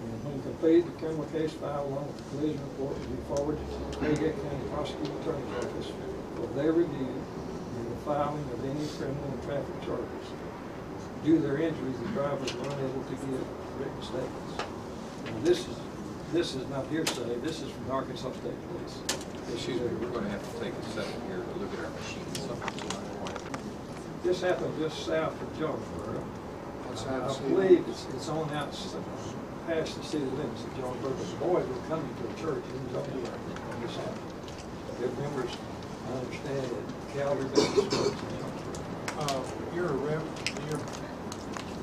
And when completed, the criminal case file along with the collision report will be forwarded to the Fayette County Prosecuting Attorney's Office for their review and the filing of any criminal and traffic charges. Due to their injuries, the drivers were unable to give written statements. And this is not hearsay. This is from the Arkansas State Police. Excuse me, we're going to have to take a second here to look at our machines. Something's not quite. This happened just south of Jonesboro. I believe it's on out past the city limits of Jonesboro. The boys were coming to a church in Jonesboro when this happened. Their members, I understand, that Calvary Baptist Church in Jonesboro. You're a rep.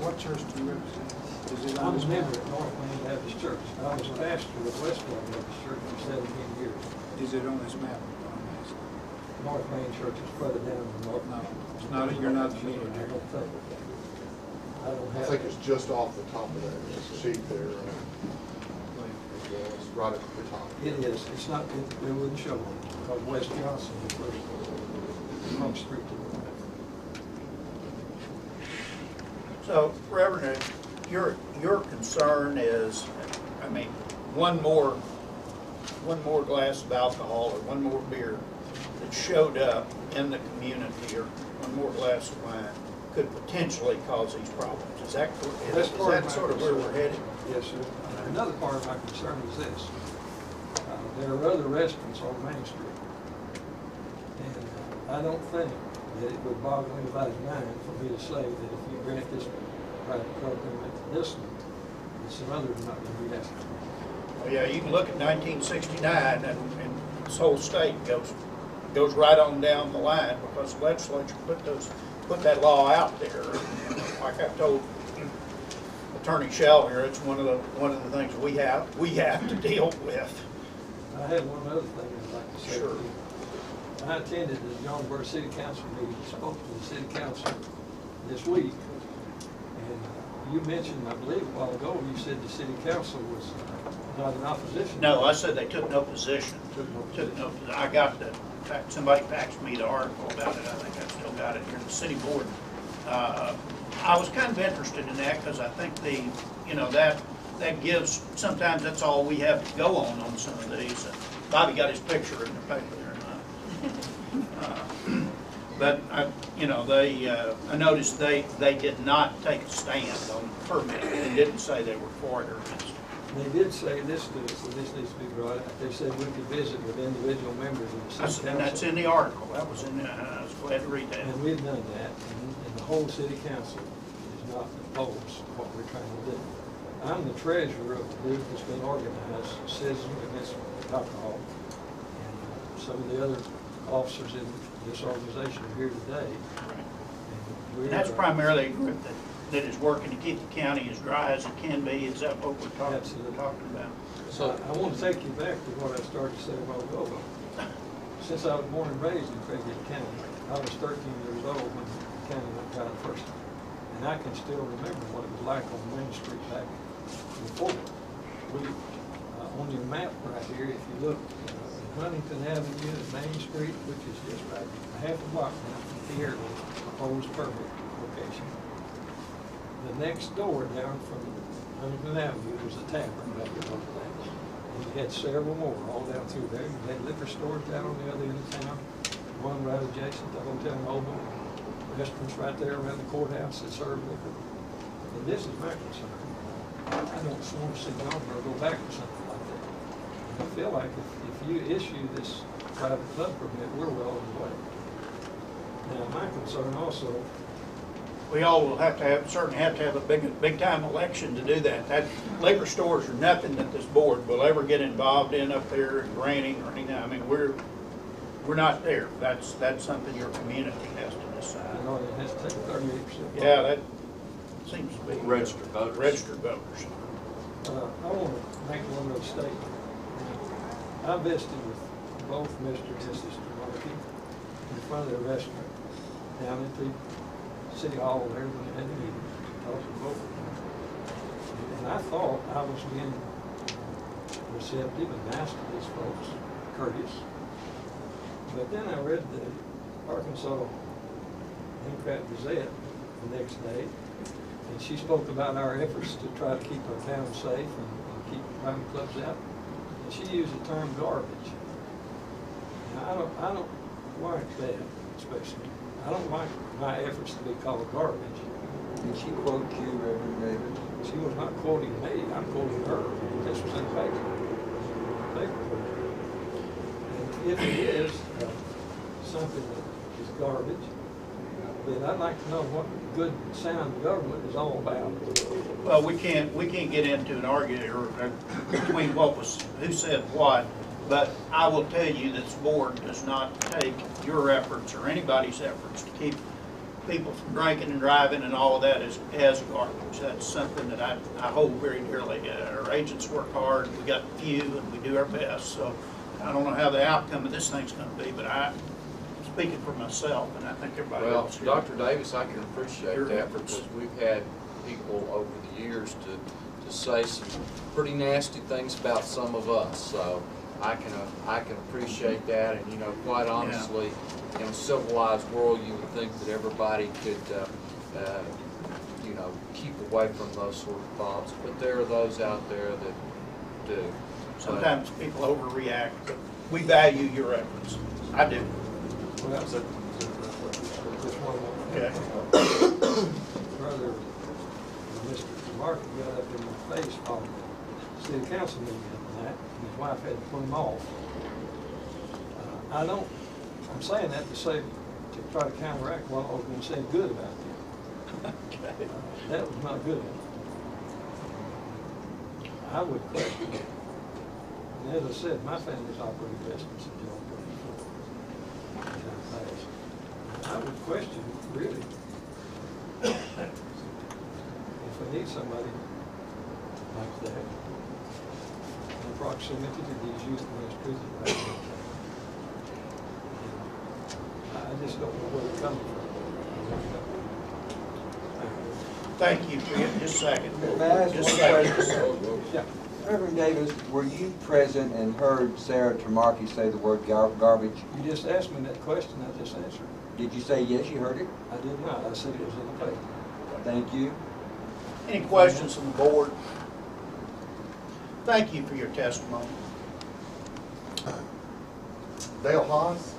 What church do you represent? Is it I'm a member at North Main Baptist Church. I was pastor at Westfield Baptist Church for 17 years. Is it on this map? North Main Church is further down the north. No, it's not. You're not the leader. I don't think. I think it's just off the top of that sheet there. was right at the top. It is, it's not, it wouldn't show on it, because West Johnson is first, from street to the left. So, Reverend, your concern is, I mean, one more glass of alcohol or one more beer that showed up in the community or one more glass of wine could potentially cause these problems. Is that sort of where we're headed? Yes, sir. Another part of my concern is this. There are other restaurants on Main Street. And I don't think that it would boggle anybody's mind for me to say that if you grant this private program at this one, that some others are not going to be asking. Well, yeah, you can look at 1969 and this whole state goes right on down the line because the legislature put that law out there. Like I told Attorney Shell here, it's one of the things we have to deal with. I had one other thing I'd like to say. Sure. I attended the Jonesboro City Council meeting, spoke to the City Council this week, and you mentioned, I believe, a while ago, you said the City Council was not in opposition. No, I said they took no position. I got the, in fact, somebody faxed me the article about it. I think I still got it here in the city board. I was kind of interested in that because I think that gives, sometimes that's all we have to go on some of these. Bobby got his picture in the paper there. But I noticed they did not take a stand on the permit. They didn't say they were for it or against it. They did say this needs to be brought up. They said we could visit with individual members of the City Council. And that's in the article. That was in there. I was glad to read that. And we've done that, and the whole City Council is not opposed to what we're trying to do. I'm the treasurer of the group that's been organized, Citizens Against Alcohol. And some of the other officers in this organization are here today. And that's primarily a group that is working to keep the county as dry as it can be. Is that what we're talking about? So I want to take you back to what I started to say a while ago. Since I was born and raised in Craighead County, I was 13 years old when the county went dry the first time. And I can still remember what it was like on Main Street back before. On your map right here, if you look, Huntington Avenue and Main Street, which is just right half a block now from Pierro, proposed permit location. The next door down from Huntington Avenue was a tavern back over there. And you had several more all down through there. You had liquor stores down on the other end of town, one right adjacent to Hotel Mobile, restaurants right there around the courthouse that served liquor. And this is my concern. I don't want to see Jonesboro go back to something like that. And I feel like if you issue this private club permit, we're well on the way. Now, my concern also, We all will certainly have to have a big time election to do that. That liquor stores are nothing that this board will ever get involved in up there and granting or anything. I mean, we're not there. That's something your community has to decide. I know it has to take a 38%. Yeah, that seems to be Registered voters. Registered voters. I want to make one other statement. I visited with both Mr. and Mrs. Markey in front of the restaurant down at the City Hall there when they had the meeting. Talked to both of them. And I thought I was being receptive and nice to these folks, courteous. But then I read the Arkansas Democrat Gazette the next day, and she spoke about our efforts to try to keep our town safe and keep private clubs out. And she used the term garbage. Now, I don't like that, especially. I don't like my efforts to be called garbage. Did she quote you, Reverend David? She was not quoting me, I'm quoting her. This was in the paper. And if it is something that is garbage, then I'd like to know what good sound government is all about. Well, we can't get into an argument between who said what, but I will tell you that this board does not take your efforts or anybody's efforts to keep people from drinking and driving and all of that as garbage. That's something that I hold very dearly. Our agents work hard, we got few, and we do our best. So I don't know how the outcome of this thing's going to be, but I'm speaking for myself, and I think everybody else here. Dr. Davis, I can appreciate that because we've had people over the years to to say some pretty nasty things about some of us, so I can appreciate that, and, you know, quite honestly, in a civilized world, you would think that everybody could, you know, keep away from those sort of thoughts, but there are those out there that do. Sometimes people overreact, but we value your efforts. I do. Well, just one more. Okay. Brother, Mr. Mark got up in my face on the city council meeting and that, and his wife had to pull him off. I'm saying that to say, to try to counteract what I was going to say good about him. That was not good enough. I would question it. And as I said, my family's operated residence in Jonesboro before. I would question, really, if we need somebody like that in proximity to these youth ministries. I just don't know where they're coming from. Thank you, Piero. Just a second. May I ask Just a one second. question? Yeah. Reverend Davis, were you present and heard Sarah Tremarky say the word garbage? You just asked me that question, I just answered. Did you say yes, you heard it? I did not. I said it was in the paper. Thank you. Any questions from the board? Thank you for your testimony. Dale Haas?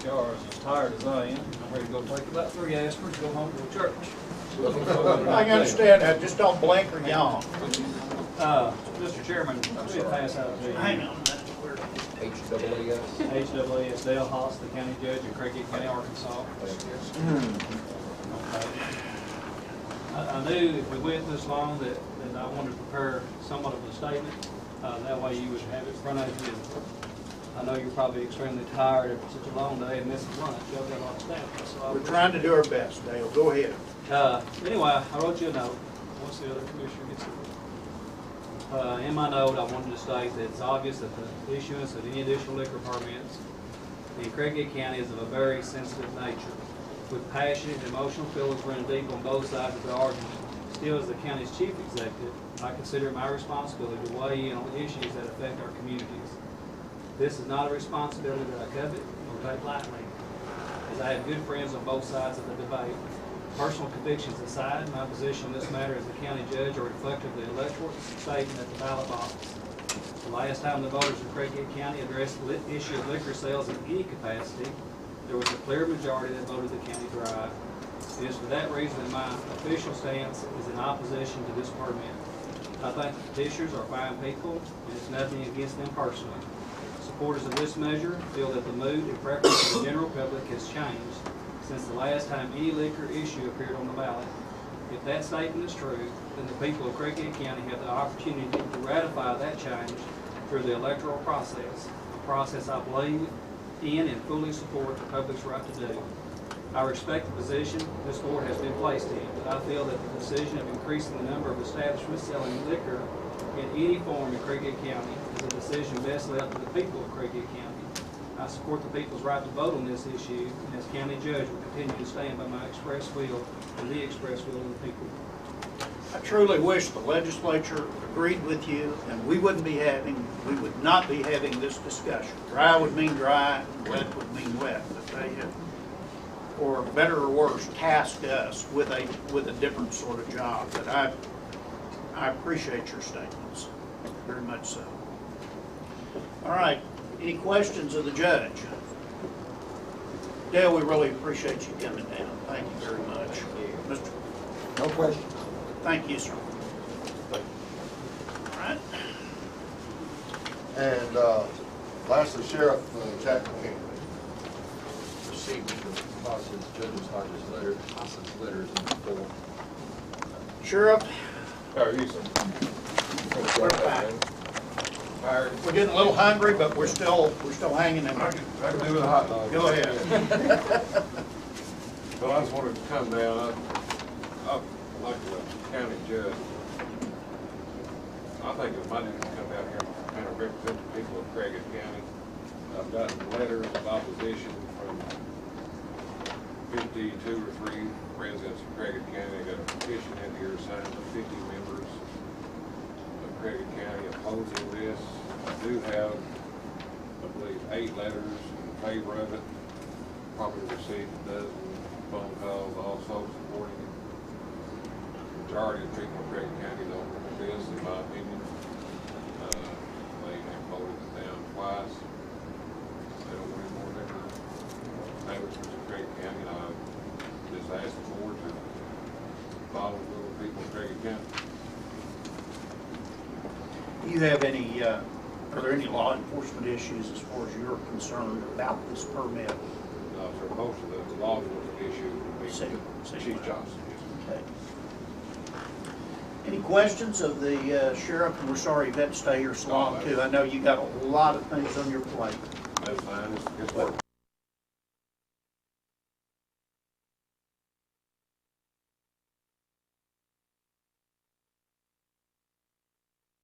Y'all are as tired as I am. I'm ready to go take about 3 aspirins, go home to church. I understand that, just don't blink or yawn. Mr. Chairman, let me pass out to you. Hang on. HWS Dale Haas, the county judge in Craighead County, Arkansas. I knew if we went this long that I wanted to prepare somewhat of a statement. That way you would have it in front of you. I know you're probably extremely tired after such a long day and missing lunch. Y'all got a lot of staff. So We're trying to do our best, Dale. Go ahead. Anyway, I wrote you a note. Once the other commissioner gets it. In my note, I wanted to state that it's obvious that the issuance of any additional liquor permits in Craighead County is of a very sensitive nature, with passionate and emotional feelings running deep on both sides of the argument. Still, as the county's chief executive, I consider it my responsibility to weigh in on issues that affect our communities. This is not a responsibility that I covet or take lightly, as I have good friends on both sides of the debate. Personal convictions aside, my position on this matter as the county judge are reflective of the electoral statement at the ballot box. The last time the voters in Craighead County addressed the issue of liquor sales in any capacity, there was a clear majority that voted the county dry. It is for that reason that my official stance is in opposition to this permit. I think the petitioners are fine people, and it's nothing against them personally. Supporters of this measure feel that the mood and preference of the general public has changed since the last time any liquor issue appeared on the ballot. If that statement is true, then the people of Craighead County have the opportunity to ratify that change through the electoral process, a process I believe in and fully support the public's right to do. I respect the position this board has been placed in, but I feel that the decision of increasing the number of establishments selling liquor in any form in Craighead County is a decision best left to the people of Craighead County. I support the people's right to vote on this issue, and as county judge will continue to stand by my express will and the express will of the people. I truly wish the legislature agreed with you, and we would not be having this discussion. Dry would mean dry, and wet would mean wet, but they have, for better or worse, tasked us with a different sort of job. But I appreciate your statements, very much so. All right, any questions of the judge? Dale, we really appreciate you coming down. Thank you very much. Mr. No question. Thank you, sir. All right. And lastly, Sheriff Chapman. Received the Judge's Hodges letters in full. Sheriff? How are you, sir? We're fine. We're getting a little hungry, but we're still hanging in there. I can do with a hot dog. Go ahead. Well, I just wanted to come down. I like the county judge. I think it was my duty to come down here and kind of represent the people of Craighead County. I've gotten letters of opposition from 52 or 3 residents of Craig County got a petition in here signed by 50 members of Craig County opposing this. I do have, I believe, 8 letters in favor of it. Probably received a dozen phone calls also supporting it. Majority of people in Craig County don't want this, in my opinion. They have voted it down twice. They don't want any more neighbors in Craig County, and I just asked the board to follow the little people in Craig County. Do you have any, are there any law enforcement issues as far as you're concerned about this permit? No, sir, most of the law enforcement issues would be Chief Johnson. Okay. Any questions of the sheriff? And we're sorry you've had to stay here so long too. I know you got a lot of things on your plate. That's fine, it's work.